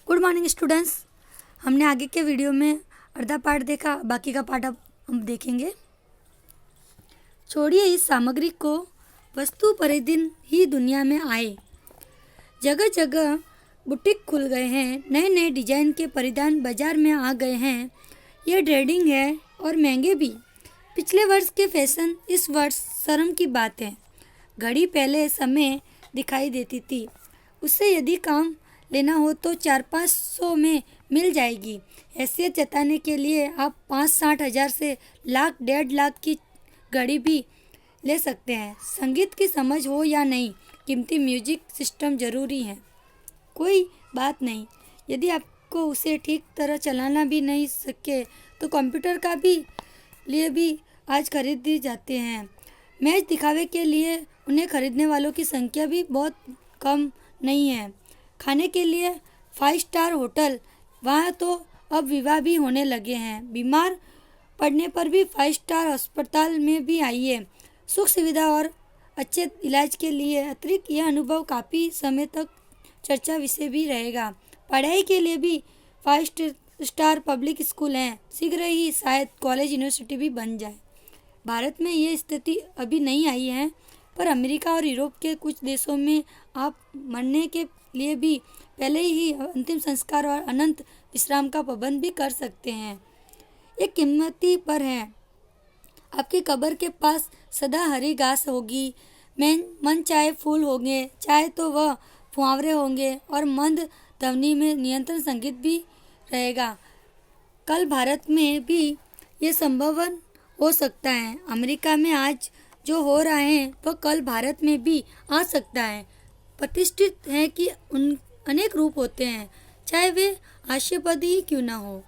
Good morning students. हमने आगे के वीडियो में आधा पार्ट देखा, बाकी का पार्ट अब हम देखेंगे। छोड़िए इस सामग्री को, वस्तु प्रतिदिन ही दुनिया में आए। जगह जगह बुटीक खुल गए हैं, नए नए डिजाइन के परिधान बाजार में आ गए हैं। यह ट्रेंडिंग है और महंगे भी। पिछले वर्ष के फैशन इस वर्ष शर्म की बात है। घड़ी पहले समय दिखाई देती थी, उससे यदि काम लेना हो तो 400-500 में मिल जाएगी। हैसियत जताने के लिए आप 5-60 हज़ार से लाख 1.5 लाख की घड़ी भी ले सकते हैं। संगीत की समझ हो या नहीं, कीमती म्यूजिक सिस्टम ज़रूरी है। कोई बात नहीं, यदि आपको उसे ठीक तरह चलाना भी नहीं सके तो कंप्यूटर का भी लिए भी आज खरीदी जाते हैं। मैच दिखावे के लिए उन्हें खरीदने वालों की संख्या भी बहुत कम नहीं है। खाने के लिए 5 स्टार होटल, वहाँ तो अब विवाह भी होने लगे हैं। बीमार पड़ने पर भी 5 स्टार अस्पताल में भी आइए। सुख सुविधा और अच्छे इलाज के लिए अतिरिक्त यह अनुभव काफ़ी समय तक चर्चा विषय भी रहेगा। पढ़ाई के लिए भी 5 स्टार पब्लिक स्कूल हैं, शीघ्र ही शायद कॉलेज यूनिवर्सिटी भी बन जाए। भारत में ये स्थिति अभी नहीं आई है, पर अमेरिका और यूरोप के कुछ देशों में आप मरने के लिए भी पहले ही अंतिम संस्कार और अनंत विश्राम का प्रबंध भी कर सकते हैं। एक कीमती पर है। आपकी कब्र के पास सदा हरी घास होगी, मन चाहे फूल होंगे, चाहे तो वह फुहावरे होंगे और मंद ध्वनि में नियंत्रण संगीत भी रहेगा। कल भारत में भी ये संभव हो सकता है। अमेरिका में आज जो हो रहा है वह कल भारत में भी आ सकता है। प्रतिष्ठित है कि उन अनेक रूप होते हैं, चाहे वे हास्यास्पद ही क्यों ना हो।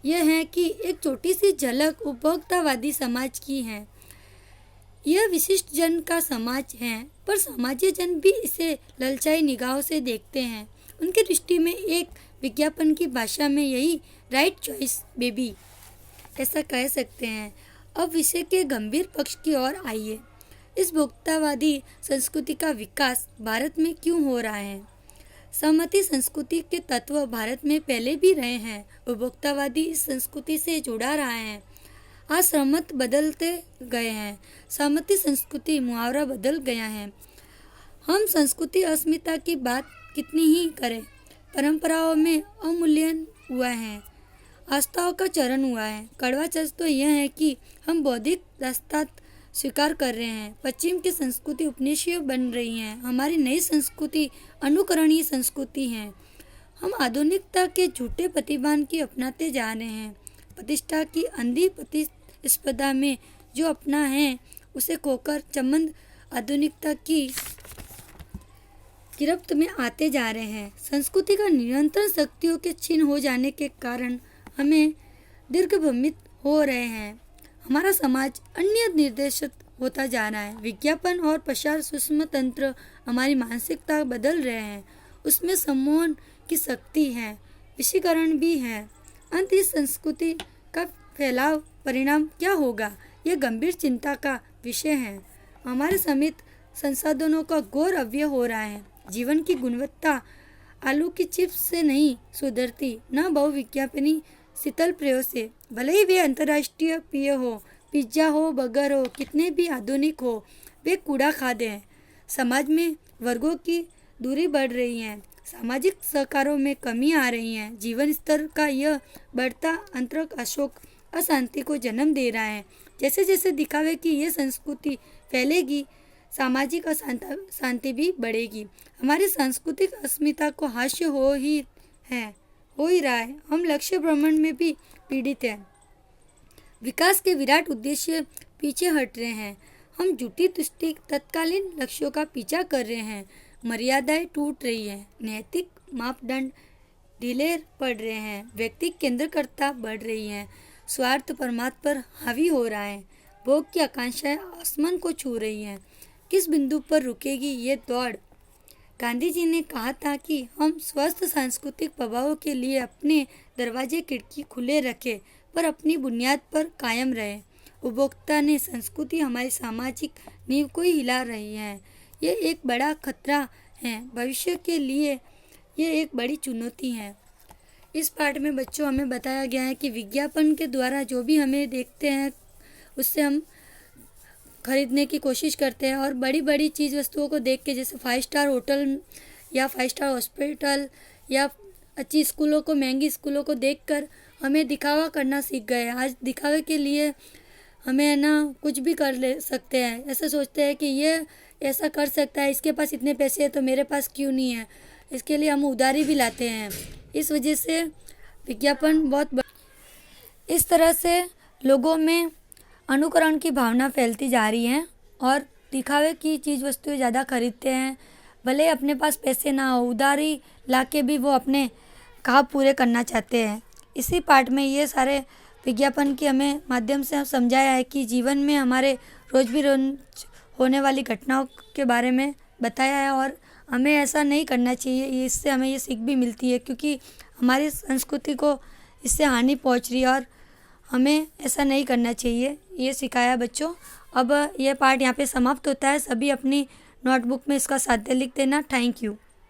यह है कि एक छोटी सी झलक उपभोक्तावादी समाज की है। यह विशिष्ट जन का समाज है, पर सामान्य जन भी इसे ललचाई निगाहों से देखते हैं। उनकी दृष्टि में एक विज्ञापन की भाषा में यही राइट चॉइस बेबी, ऐसा कह सकते हैं। अब विषय के गंभीर पक्ष की ओर आइए। इस भोक्तावादी संस्कृति का विकास भारत में क्यों हो रहा है? सहमति संस्कृति के तत्व भारत में पहले भी रहे हैं। उपभोक्तावादी इस संस्कृति से जुड़ा रहा है। आज सहमत बदलते गए हैं, सहमति संस्कृति मुहावरा बदल गया है। हम संस्कृति अस्मिता की बात कितनी ही करें, परंपराओं में अवमूल्यन हुआ है, आस्थाओं का चरण हुआ है। कड़वा सच तो यह है कि हम बौद्धिक रास्ता स्वीकार कर रहे हैं। पश्चिम की संस्कृति उपनिषद बन रही है, हमारी नई संस्कृति अनुकरणीय संस्कृति है। हम आधुनिकता के झूठे प्रतिमान की अपनाते जा रहे हैं। प्रतिष्ठा की अंधी प्रतिस्पर्धा में जो अपना है उसे खोकर चमन आधुनिकता की गिरफ्त में आते जा रहे हैं। संस्कृति का नियंत्रण शक्तियों के छीन हो जाने के कारण हमें दिग्भ्रमित हो रहे हैं। हमारा समाज अन्य निर्देशित होता जा रहा है। विज्ञापन और प्रसार सूक्ष्म तंत्र हमारी मानसिकता बदल रहे हैं। उसमें सम्मोहन की शक्ति है, विषीकरण भी है। अंत इस संस्कृति का फैलाव परिणाम क्या होगा, यह गंभीर चिंता का विषय है। हमारे समित संसाधनों का घोर अव्यय हो रहा है। जीवन की गुणवत्ता आलू की चिप्स से नहीं सुधरती, न बहुविज्ञापनी शीतल प्रयोग से। भले ही वे अंतर्राष्ट्रीय पेय हो, पिज्जा हो, बर्गर हो, कितने भी आधुनिक हो, वे कूड़ा खाते हैं। समाज में वर्गों की दूरी बढ़ रही है, सामाजिक सहकारों में कमी आ रही है। जीवन स्तर का यह बढ़ता अंतर अशोक अशांति को जन्म दे रहा है। जैसे जैसे दिखावे कि यह संस्कृति फैलेगी, सामाजिक अशांति भी बढ़ेगी। हमारी सांस्कृतिक अस्मिता को हास्य हो ही रहा है। हम लक्ष्य भ्रमण में भी पीड़ित हैं। विकास के विराट उद्देश्य पीछे हट रहे हैं। हम झूठी दृष्टि तत्कालीन लक्ष्यों का पीछा कर रहे हैं। मर्यादाएं टूट रही हैं, नैतिक मापदंड ढीले पड़ रहे हैं, व्यक्ति केंद्रकर्ता बढ़ रही हैं, स्वार्थ परमात्मा पर हावी हो रहा है, भोग की आकांक्षाएं आसमान को छू रही हैं। किस बिंदु पर रुकेगी ये दौड़? गांधी जी ने कहा था कि हम स्वस्थ सांस्कृतिक प्रभावों के लिए अपने दरवाजे खिड़की खुले रखें, पर अपनी बुनियाद पर कायम रहे। उपभोक्ता ने संस्कृति हमारी सामाजिक नींव को ही हिला रही है। ये एक बड़ा खतरा है, भविष्य के लिए ये एक बड़ी चुनौती है। इस पाठ में बच्चों हमें बताया गया है कि विज्ञापन के द्वारा जो भी हमें देखते हैं उससे हम खरीदने की कोशिश करते हैं और बड़ी बड़ी चीज़ वस्तुओं को देख के, जैसे 5 स्टार होटल या 5 स्टार हॉस्पिटल या अच्छी स्कूलों को, महंगी स्कूलों को देखकर हमें दिखावा करना सीख गए। आज दिखावे के लिए हमें है ना कुछ भी कर ले सकते हैं। ऐसा सोचते हैं कि ये ऐसा कर सकता है, इसके पास इतने पैसे हैं तो मेरे पास क्यों नहीं है। इसके लिए हम उधारी भी लाते हैं। इस वजह से विज्ञापन इस तरह से लोगों में अनुकरण की भावना फैलती जा रही है और दिखावे की चीज़ वस्तुएं ज़्यादा खरीदते हैं। भले अपने पास पैसे ना हो, उधारी लाके भी वो अपने ख्वाब पूरे करना चाहते हैं। इसी पाठ में ये सारे विज्ञापन के हमें माध्यम से समझाया है कि जीवन में हमारे रोज होने वाली घटनाओं के बारे में बताया है और हमें ऐसा नहीं करना चाहिए। इससे हमें ये सीख भी मिलती है क्योंकि हमारी संस्कृति को इससे हानि पहुंच रही है और हमें ऐसा नहीं करना चाहिए, ये सिखाया बच्चों। अब यह पाठ यहाँ पे समाप्त होता है। सभी अपनी नोटबुक में इसका साध्य लिख देना। Thank you.